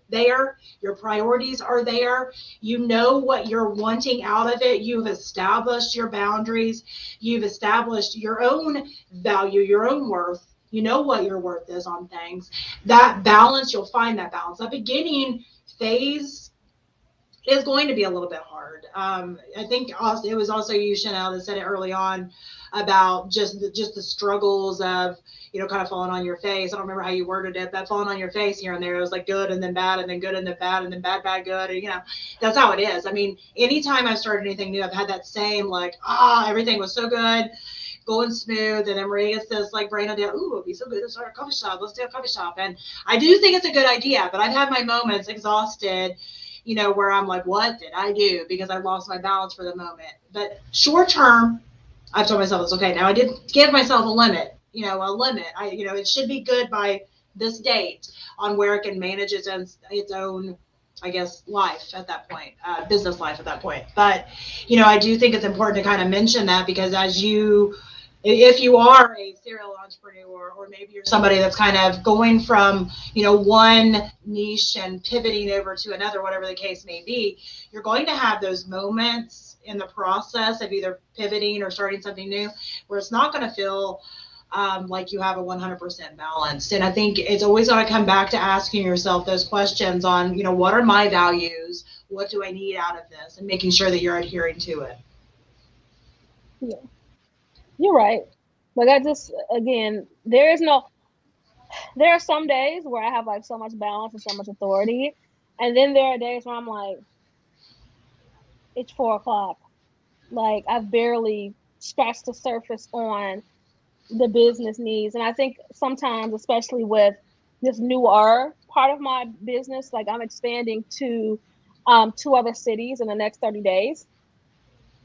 there, your priorities are there, what you're wanting out of it, you've established your boundaries, you've established your own value, your own worth, what your worth is on things. That balance, you'll find that balance. The beginning phase is going to be a little bit hard. I think also, it was also you, Chanel, that said it early on about just the struggles of, kind of falling on your face. I don't remember how you worded it, but falling on your face here and there. It was like good and then bad and then good and then bad and then bad, good. And, that's how it is. I mean, anytime I've started anything new, I've had that same everything was so good, going smooth. And then Maria gets this like brain idea, ooh, it'd be so good to start a coffee shop. Let's do a coffee shop. And I do think it's a good idea, but I've had my moments exhausted, where I'm like, what did I do? Because I lost my balance for the moment. But short term, I've told myself it's okay. Now I did give myself a limit. It should be good by this date on where it can manage its own, I guess, life at that point, business life at that point. But, I do think it's important to kind of mention that because if you are a serial entrepreneur, or maybe you're somebody that's kind of going from, one niche and pivoting over to another, whatever the case may be, you're going to have those moments in the process of either pivoting or starting something new where it's not going to feel like you have a 100% balance. And I think it's always going to come back to asking yourself those questions on, what are my values? What do I need out of this? And making sure that you're adhering to it. Yeah, you're right. Like there are some days where I have like so much balance and so much authority. And then there are days where I'm like, it's 4:00. Like I've barely scratched the surface on the business needs. And I think sometimes, especially with this newer part of my business, like I'm expanding to 2 other cities in the next 30 days.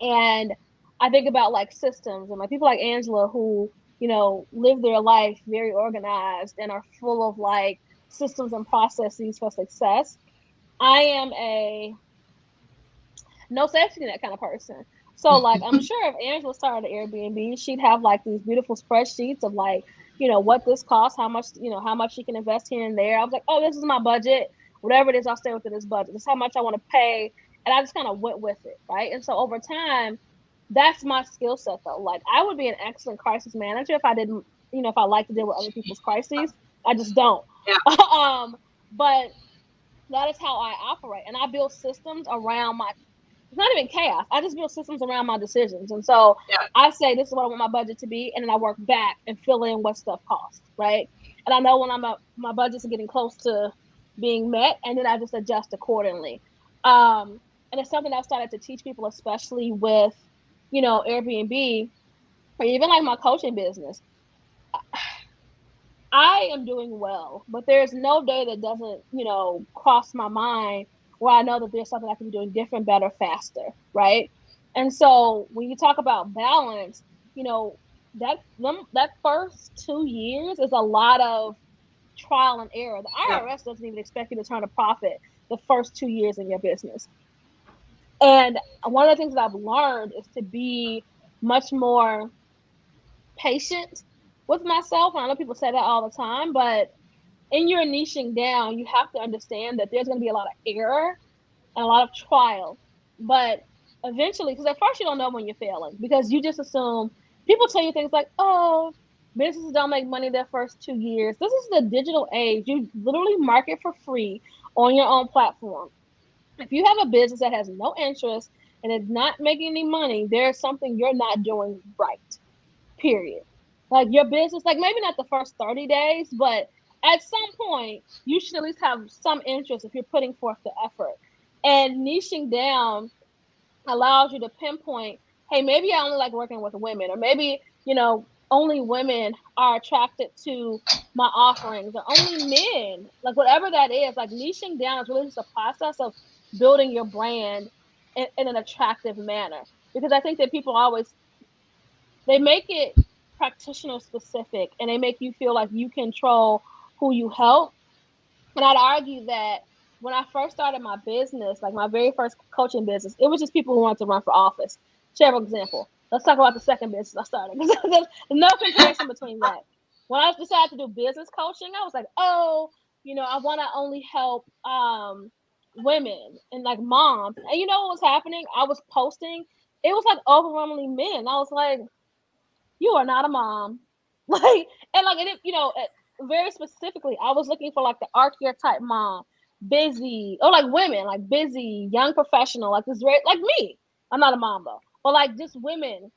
And I think about like systems and like people like Angela who, live their life very organized and are full of like systems and processes for success. I am a no safety net kind of person. So like, I'm sure if Angela started an Airbnb, she'd have like these beautiful spreadsheets of like, what this costs, how much she can invest here and there. I was like, oh, this is my budget. Whatever it is, I'll stay within this budget. This is how much I want to pay. And I just kind of went with it. Right. And so over time, that's my skill set though. Like I would be an excellent crisis manager if I didn't, if I like to deal with other people's crises. I just don't. Yeah. But that is how I operate. And I build systems around it's not even chaos. I just build systems around my decisions. And so I say, this is what I want my budget to be. And then I work back and fill in what stuff costs. Right. And I know when my budgets are getting close to being met, and then I just adjust accordingly. And it's something I've started to teach people, especially with, Airbnb, or even like my coaching business. I am doing well, but there's no day that doesn't, cross my mind where I know that there's something I can be doing different, better, faster, right? And so when you talk about balance, that first 2 years is a lot of trial and error. The IRS doesn't even expect you to turn a profit the first 2 years in your business. And one of the things that I've learned is to be much more patient with myself, and I know people say that all the time, but in your niching down, you have to understand that there's going to be a lot of error and a lot of trial. But eventually, because at first you don't know when you're failing, because you just assume, people tell you things like, oh, businesses don't make money their first 2 years. This is the digital age. You literally market for free on your own platform. If you have a business that has no interest and is not making any money, there's something you're not doing right, period. Like your business, like maybe not the first 30 days, but at some point you should at least have some interest if you're putting forth the effort. And niching down allows you to pinpoint, hey, maybe I only like working with women, or maybe, only women are attracted to my offerings, or only men, like whatever that is. Like niching down is really just a process of building your brand in an attractive manner. Because I think that people they make it practitioner specific, and they make you feel like you control who you help. And I'd argue that when I first started my business, like my very first coaching business, it was just people who wanted to run for office. Share an example. Let's talk about the second business I started. There's no comparison between that. When I decided to do business coaching, I was like, oh, I want to only help women and like moms. And you know what was happening? I was posting. It was like overwhelmingly men. I was like, you are not a mom. Very specifically, I was looking for like the archetype mom, busy, or like women, like busy, young professional, like this very, like me. I'm not a mom though, but like just women.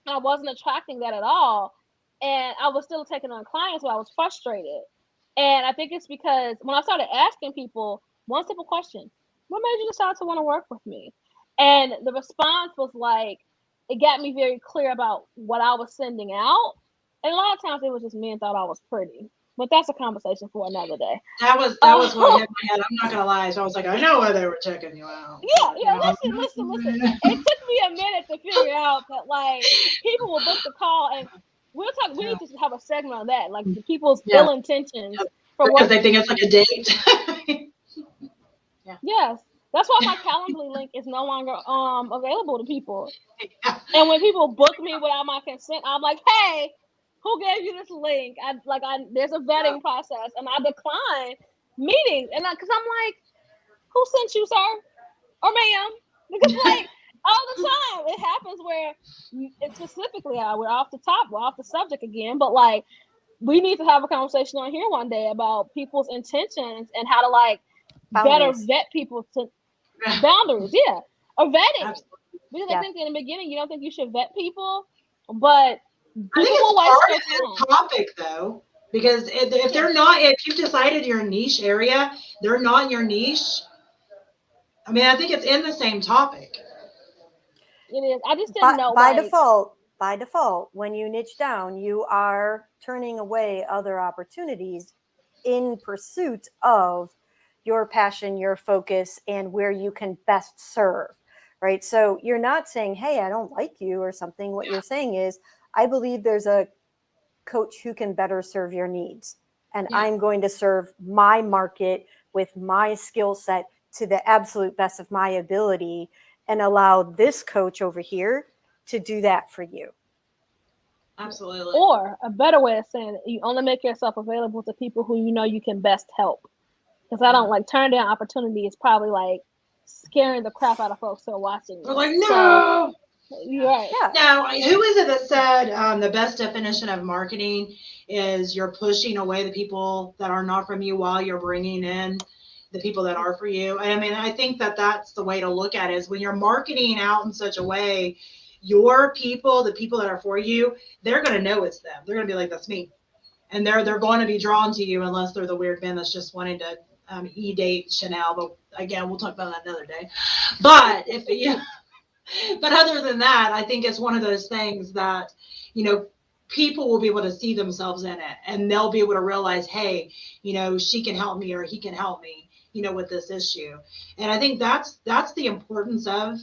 I wasn't attracting that at all. And I was still taking on clients, so I was frustrated. And I think it's because when I started asking people one simple question, what made you decide to want to work with me? And the response was like, it got me very clear about what I was sending out. And a lot of times it was just men thought I was pretty. But that's a conversation for another day. That was what hit my head. I'm not gonna lie. So I was like, I know why they were checking you out. Yeah. Listen. It took me a minute to figure out that like people will book the call, and we'll talk. We need to have a segment on that, like the people's ill intentions for because they think it's like a date. Yes. That's why my Calendly link is no longer available to people. And when people book me without my consent, I'm like, hey, who gave you this link? There's a vetting process, and I decline meetings. And because I'm like, who sent you, sir or ma'am? Because like all the time it happens where it's specifically we're off the subject again, but like we need to have a conversation on here one day about people's intentions and how to like better vet people to boundaries, or vetting. Absolutely. Because I think in the beginning you don't think you should vet people, but I think it's part of the topic though, because if they're not, if you've decided your niche area, they're not your niche. I mean, I think it's in the same topic. It is. I just didn't know. By default, when you niche down, you are turning away other opportunities in pursuit of your passion, your focus, and where you can best serve, right? So you're not saying, hey, I don't like you or something. What you're saying is, I believe there's a coach who can better serve your needs. And I'm going to serve my market with my skill set to the absolute best of my ability and allow this coach over here to do that for you. Absolutely. Or a better way of saying it, you only make yourself available to people who you know you can best help. Because I don't like turn down opportunity is probably like scaring the crap out of folks who are watching. They're like, no. You're right. Yeah. Now, who is it that said the best definition of marketing is you're pushing away the people that are not from you while you're bringing in the people that are for you? I mean, I think that that's the way to look at it, is when you're marketing out in such a way, your people, the people that are for you, they're going to know it's them. They're going to be like, that's me. And they're going to be drawn to you unless they're the weird man that's just wanting to e-date Chanel. But again, we'll talk about that another day. But but other than that, I think it's one of those things that, people will be able to see themselves in it, and they'll be able to realize, hey, she can help me or he can help me, with this issue. And I think that's the importance of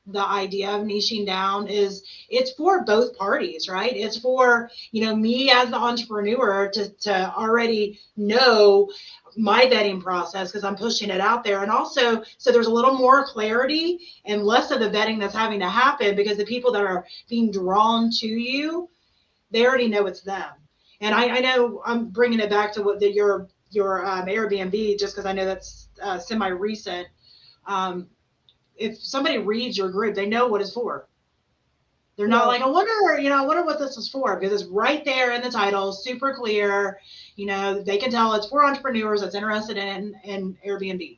the idea of niching down, is it's for both parties, right? It's for, me as the entrepreneur to already know my vetting process, because I'm pushing it out there. And also, so there's a little more clarity and less of the vetting that's having to happen, because the people that are being drawn to you, they already know it's them. And I know I'm bringing it back to what your Airbnb, just because I know that's semi-recent. If somebody reads your group, they know what it's for. They're not like, I wonder what this is for, because it's right there in the title, super clear. They can tell it's for entrepreneurs that's interested in Airbnb.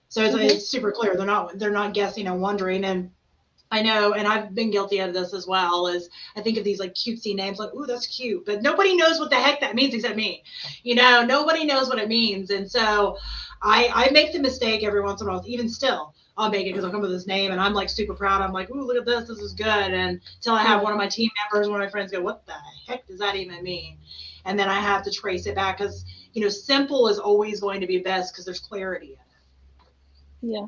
So it's super clear. They're not guessing and wondering. And I know, and I've been guilty of this as well, is I think of these like cutesy names, like, ooh, that's cute, but nobody knows what the heck that means except me. Nobody knows what it means. And so I make the mistake every once in a while, even still. I'll make it because I'll come with this name and I'm like super proud. I'm like, ooh, look at this. This is good. And until I have one of my team members, one of my friends go, what the heck does that even mean? And then I have to trace it back because, simple is always going to be best because there's clarity in it. Yeah.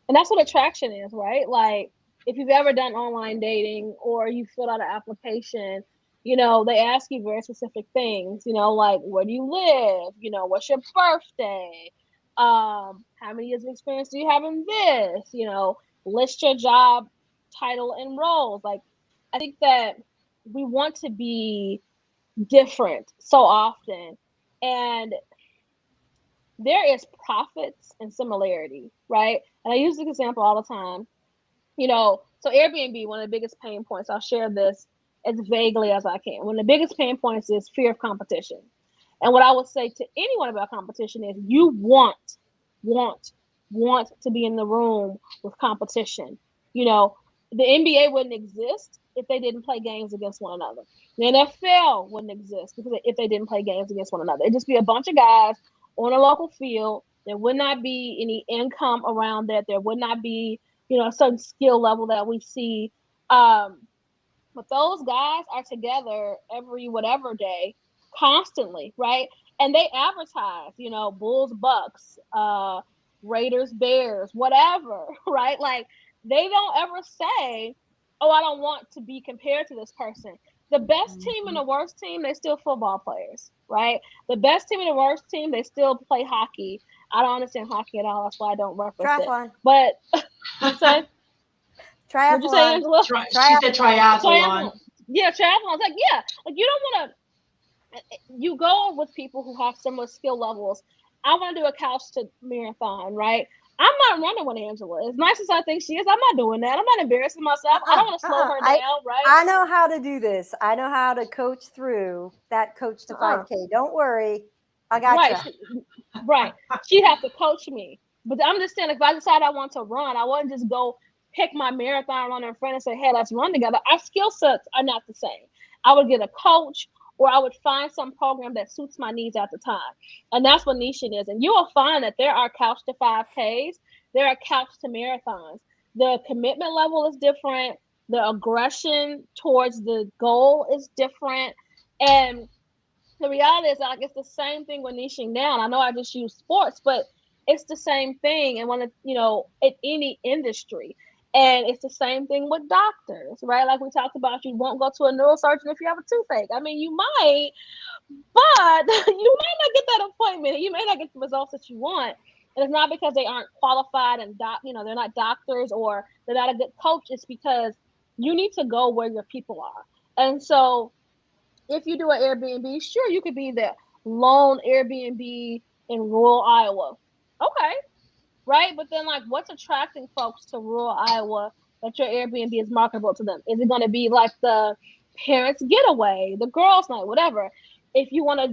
And that's what attraction is, right? Like, if you've ever done online dating or you filled out an application, they ask you very specific things, like, where do you live? What's your birthday? How many years of experience do you have in this? List your job title and roles. Like, I think that we want to be different so often. And there is profits and similarity, right? And I use this example all the time. So Airbnb, one of the biggest pain points, I'll share this as vaguely as I can. One of the biggest pain points is fear of competition. And what I would say to anyone about competition is you want to be in the room with competition. The NBA wouldn't exist if they didn't play games against one another. The NFL wouldn't exist if they didn't play games against one another. It'd just be a bunch of guys on a local field. There would not be any income around that. There would not be a certain skill level that we see. But those guys are together every whatever day, constantly, right? And they advertise, Bulls, Bucks, Raiders, Bears, whatever, right? Like, they don't ever say, oh, I don't want to be compared to this person. The best team and the worst team, they're still football players, right? The best team and the worst team, they still play hockey. I don't understand hockey at all. That's why I don't reference triathlon. it. But say, triathlon. What'd you say, Angela? She said triathlon. Yeah, triathlon. Like, yeah, like you don't want to. You go with people who have similar skill levels. I want to do a couch to marathon, right? I'm not running with Angela. As nice as I think she is, I'm not doing that. I'm not embarrassing myself. I don't want to slow her down, right? I know how to do this. I know how to coach through that coach to 5K. Don't worry. I got you. Right. She'd have to coach me. But I'm just saying, if I decide I want to run, I wouldn't just go pick my marathon runner in front and say, hey, let's run together. Our skill sets are not the same. I would get a coach, or I would find some program that suits my needs at the time. And that's what niching is. And you will find that there are couch to 5Ks. There are couch to marathons. The commitment level is different. The aggression towards the goal is different. And the reality is, like, it's the same thing with niching down. I know I just use sports, but it's the same thing. And when it's, in any industry. And it's the same thing with doctors, right? Like we talked about, you won't go to a neurosurgeon if you have a toothache. I mean, you might, but you might not get that appointment. You may not get the results that you want. And it's not because they aren't qualified and they're not doctors or they're not a good coach. It's because you need to go where your people are. And so if you do an Airbnb, sure, you could be the lone Airbnb in rural Iowa. Okay. Right? But then, like, what's attracting folks to rural Iowa that your Airbnb is marketable to them? Is it going to be like the parents' getaway, the girls' night, whatever? If you want to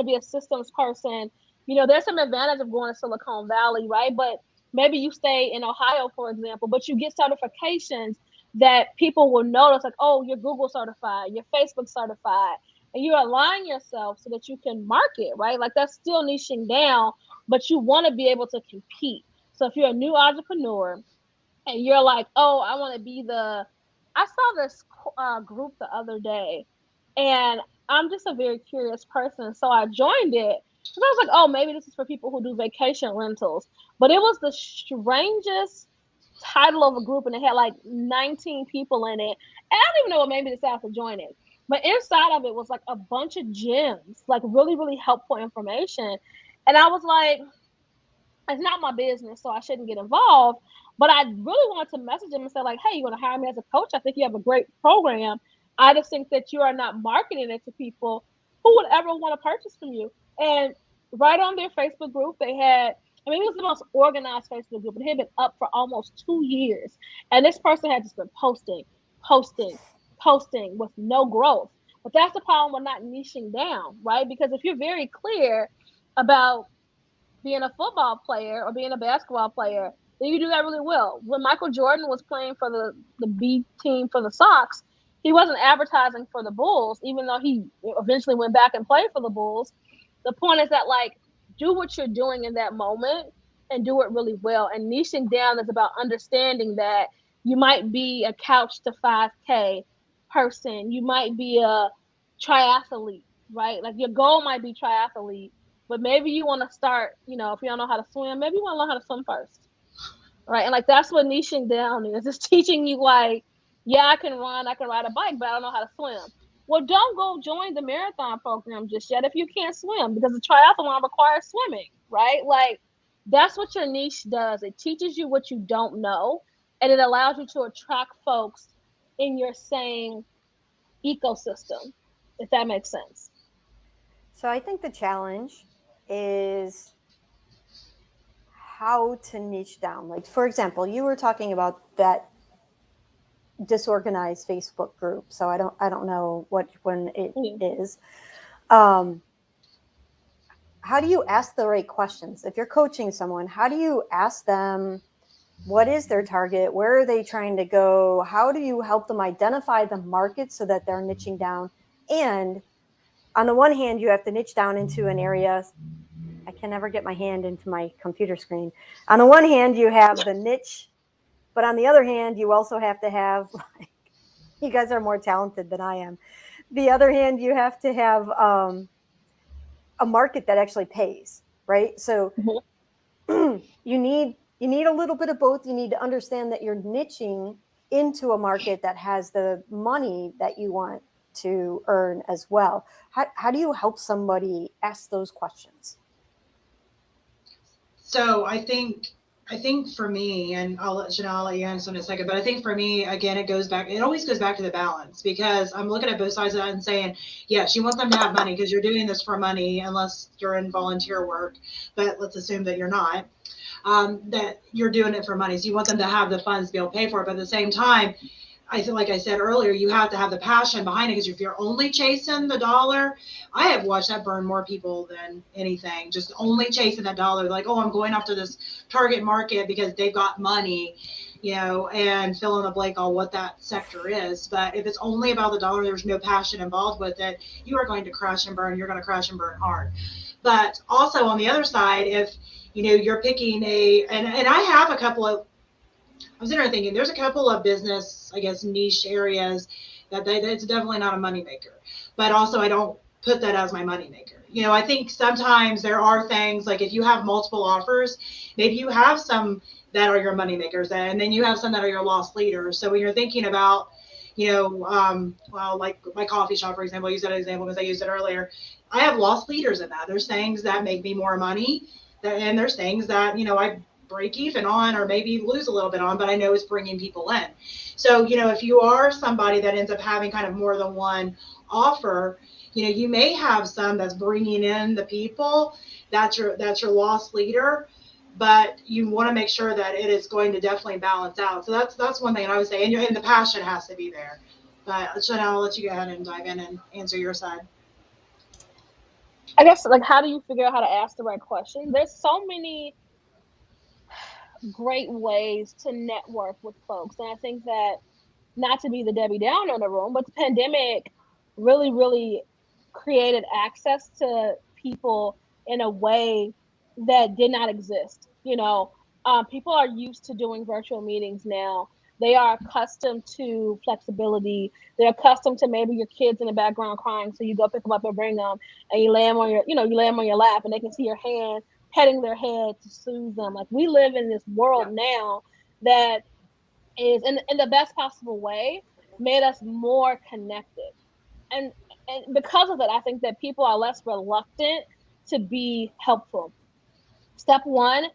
be a systems person, there's some advantage of going to Silicon Valley, right? But maybe you stay in Ohio, for example, but you get certifications that people will notice, like, oh, you're Google certified, you're Facebook certified, and you align yourself so that you can market, right? Like, that's still niching down, but you want to be able to compete. So if you're a new entrepreneur and you're like, oh, I want to be I saw this group the other day, and I'm just a very curious person. So I joined it because I was like, oh, maybe this is for people who do vacation rentals. But it was the strangest title of a group, and it had like 19 people in it. And I don't even know what made me decide to join it. But inside of it was like a bunch of gems, like really, really helpful information. And I was like, it's not my business, so I shouldn't get involved. But I really wanted to message them and say, like, hey, you want to hire me as a coach? I think you have a great program. I just think that you are not marketing it to people who would ever want to purchase from you. And right on their Facebook group, they had, I mean, it was the most organized Facebook group, and it had been up for almost 2 years. And this person had just been posting, posting, posting with no growth. But that's the problem with not niching down, right? Because if you're very clear about being a football player or being a basketball player, then you do that really well. When Michael Jordan was playing for the B team for the Sox, he wasn't advertising for the Bulls, even though he eventually went back and played for the Bulls. The point is that, like, do what you're doing in that moment and do it really well. And niching down is about understanding that you might be a couch to 5K person. You might be a triathlete, right? Like, your goal might be triathlete, but maybe you want to start, you know, if you don't know how to swim, maybe you want to learn how to swim first, right? And like, that's what niching down is. It's teaching you, like, yeah, I can run, I can ride a bike, but I don't know how to swim. Well, don't go join the marathon program just yet if you can't swim, because the triathlon requires swimming, right? Like, that's what your niche does. It teaches you what you don't know, and it allows you to attract folks in your same ecosystem, if that makes sense. So I think the challenge is how to niche down. Like, for example, you were talking about that disorganized Facebook group. So I don't know what one it is. How do you ask the right questions? If you're coaching someone, how do you ask them, what is their target? Where are they trying to go? How do you help them identify the market so that they're niching down? And on the one hand, you have to niche down into an area. I can never get my hand into my computer screen. On the one hand, you have the niche, but on the other hand, you also have to have, like, you guys are more talented than I am. The other hand, you have to have a market that actually pays, right? So you need a little bit of both. You need to understand that you're niching into a market that has the money that you want to earn as well. How do you help somebody ask those questions? So I think for me, and I'll let you answer in a second, but I think for me, again, it always goes back to the balance, because I'm looking at both sides of that and saying, yes, you want them to have money because you're doing this for money, unless you're in volunteer work, but let's assume that you're not, that you're doing it for money. So you want them to have the funds to be able to pay for it. But at the same time, I feel like I said earlier, you have to have the passion behind it, because if you're only chasing the dollar, I have watched that burn more people than anything. Just only chasing that dollar, like, oh, I'm going after this target market because they've got money, you know, and fill in the blank on what that sector is. But if it's only about the dollar, there's no passion involved with it, you are going to crash and burn. You're going to crash and burn hard. But also on the other side, if, you know, you're picking and I have a couple of, I was thinking, there's a couple of business, I guess, niche areas that it's definitely not a moneymaker. But also, I don't put that as my moneymaker. You know, I think sometimes there are things, like if you have multiple offers, maybe you have some that are your moneymakers, and then you have some that are your loss leaders. So when you're thinking about, you know, well, like my coffee shop, for example, I use that example because I used it earlier. I have loss leaders in that. There's things that make me more money, and there's things that, you know, I break even on, or maybe lose a little bit on, but I know it's bringing people in. So, you know, if you are somebody that ends up having kind of more than one offer, you know, you may have some that's bringing in the people, that's your loss leader, but you want to make sure that it is going to definitely balance out. So that's one thing I would say, and the passion has to be there. But Chanel, I'll let you go ahead and dive in and answer your side. I guess, like, how do you figure out how to ask the right question? There's so many great ways to network with folks. And I think that, not to be the Debbie Downer in the room, but the pandemic really, really created access to people in a way that did not exist. You know, people are used to doing virtual meetings now. They are accustomed to flexibility. They're accustomed to maybe your kids in the background crying, so you go pick them up and bring them, and you lay them on your lap, and they can see your hand petting their head to soothe them. Like, we live in this world now that is, in the best possible way, made us more connected. And because of it, I think that people are less reluctant to be helpful. Step one,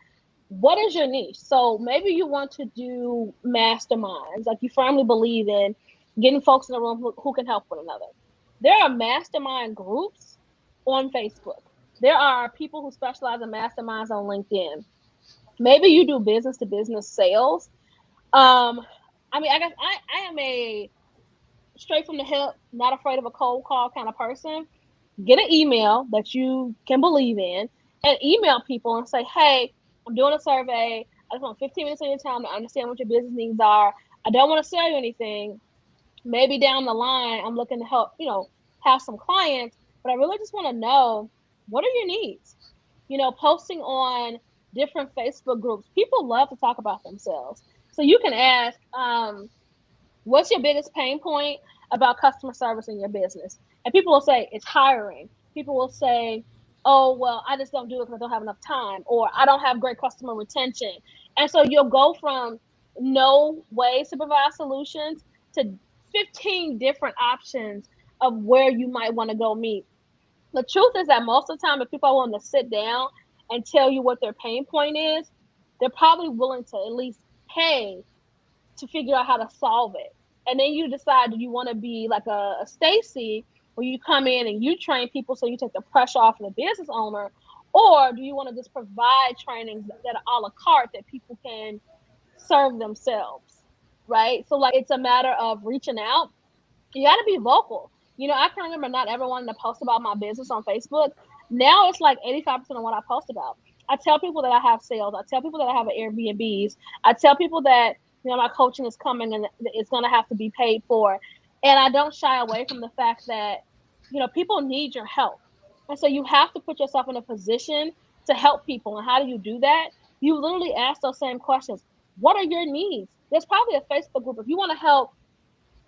what is your niche? So maybe you want to do masterminds, like you firmly believe in getting folks in the room who can help one another. There are mastermind groups on Facebook. There are people who specialize in masterminds on LinkedIn. Maybe you do business to business sales. I mean, I guess I am a straight from the hip, not afraid of a cold call kind of person. Get an email that you can believe in and email people and say, hey, I'm doing a survey. I just want 15 minutes of your time to understand what your business needs are. I don't want to sell you anything. Maybe down the line, I'm looking to help, have some clients, but I really just want to know, what are your needs? Posting on different Facebook groups. People love to talk about themselves. So you can ask, what's your biggest pain point about customer service in your business? And people will say it's hiring. People will say, oh, well, I just don't do it because I don't have enough time, or I don't have great customer retention. And so you'll go from no ways to provide solutions to 15 different options of where you might want to go meet. The truth is that most of the time, if people are willing to sit down and tell you what their pain point is, they're probably willing to at least pay to figure out how to solve it. And then you decide, do you want to be like a Stacy, where you come in and you train people so you take the pressure off of the business owner, or do you want to just provide trainings that are a la carte that people can serve themselves, right? So like, it's a matter of reaching out. You got to be vocal. I can remember not ever wanting to post about my business on Facebook. Now it's like 85% of what I post about. I tell people that I have sales. I tell people that I have Airbnbs. I tell people that my coaching is coming and it's going to have to be paid for. And I don't shy away from the fact that, people need your help. And so you have to put yourself in a position to help people. And how do you do that? You literally ask those same questions. What are your needs? There's probably a Facebook group. If you want to help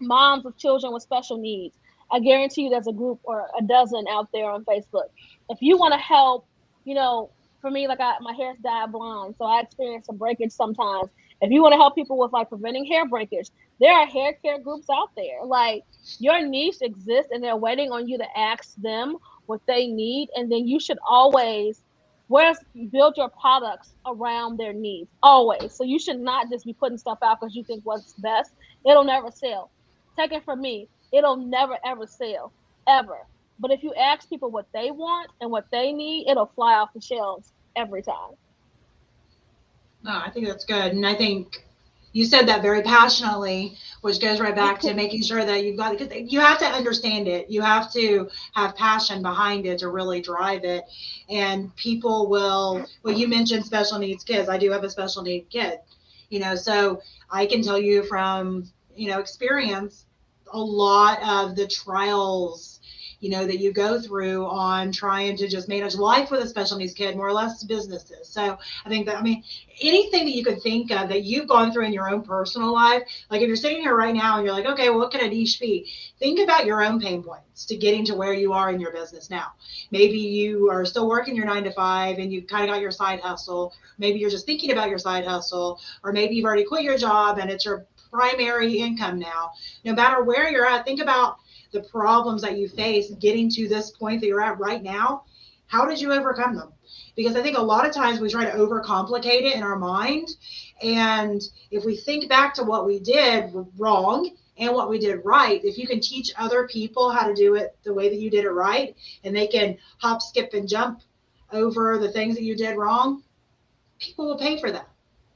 moms of children with special needs, I guarantee you there's a group or a dozen out there on Facebook. If you want to help, for me, like my hair's dyed blonde, so I experience some breakage sometimes. If you want to help people with like preventing hair breakage, there are hair care groups out there. Like, your niche exists and they're waiting on you to ask them what they need. And then you should always build your products around their needs, always. So you should not just be putting stuff out because you think what's best. It'll never sell. Take it from me. It'll never, ever sell, ever. But if you ask people what they want and what they need, it'll fly off the shelves every time. No, I think that's good. And I think you said that very passionately, which goes right back to making sure that you've got, because you have to understand it. You have to have passion behind it to really drive it. And people will, well, you mentioned special needs kids. I do have a special need kid, so I can tell you from, experience, a lot of the trials that you go through on trying to just manage life with a special needs kid, more or less businesses. So I think that, anything that you could think of that you've gone through in your own personal life, like if you're sitting here right now and you're like, okay, well, what can a niche be? Think about your own pain points to getting to where you are in your business now. Maybe you are still working your 9 to 5 and you kind of got your side hustle. Maybe you're just thinking about your side hustle, or maybe you've already quit your job and it's your primary income now. No matter where you're at, think about the problems that you face getting to this point that you're at right now. How did you overcome them? Because I think a lot of times we try to overcomplicate it in our mind. And if we think back to what we did wrong and what we did right, if you can teach other people how to do it the way that you did it right, and they can hop, skip, and jump over the things that you did wrong, people will pay for that.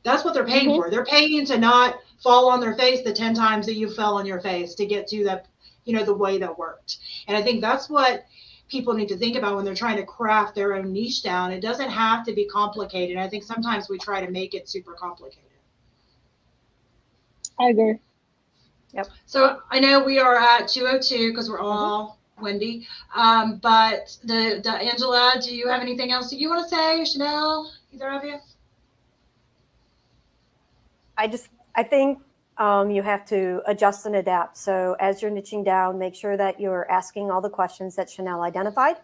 That's what they're paying for. They're paying to not fall on their face the 10 times that you fell on your face to get to that, the way that worked. And I think that's what people need to think about when they're trying to craft their own niche down. It doesn't have to be complicated. I think sometimes we try to make it super complicated. I agree. Yep. So I know we are at 2:02 because we're all windy. But the Angela, do you have anything else that you want to say, Chanel, either of you? I think you have to adjust and adapt. So as you're niching down, make sure that you're asking all the questions that Chanel identified.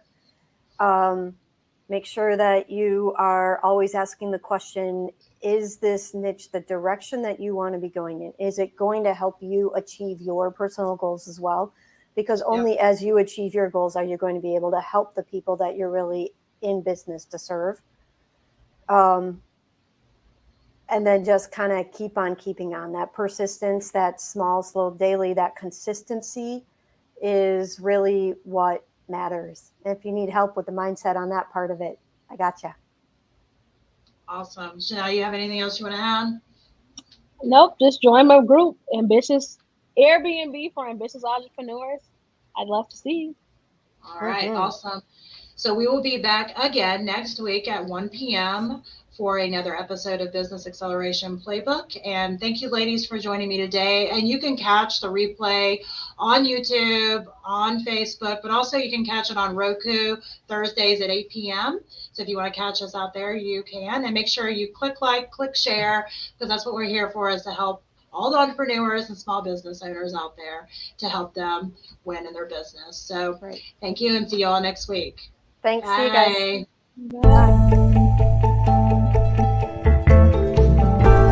Make sure that you are always asking the question, is this niche the direction that you want to be going in? Is it going to help you achieve your personal goals as well? Because only as you achieve your goals are you going to be able to help the people that you're really in business to serve. And then just kind of keep on keeping on. That persistence, that small, slow, daily, that consistency is really what matters. If you need help with the mindset on that part of it, I got you. Awesome. Chanel, you have anything else you want to add? Nope, just join my group, Ambitious Airbnb for Ambitious Entrepreneurs. I'd love to see you. All right, awesome. So we will be back again next week at 1 p.m. for another episode of Business Acceleration Playbook. And thank you, ladies, for joining me today. And you can catch the replay on YouTube, on Facebook, but also you can catch it on Roku Thursdays at 8 p.m. So if you want to catch us out there, you can. And make sure you click like, click share, because that's what we're here for, is to help all the entrepreneurs and small business owners out there, to help them win in their business. So Thank you, and see you all next week. Thanks. Bye. See you guys. Bye.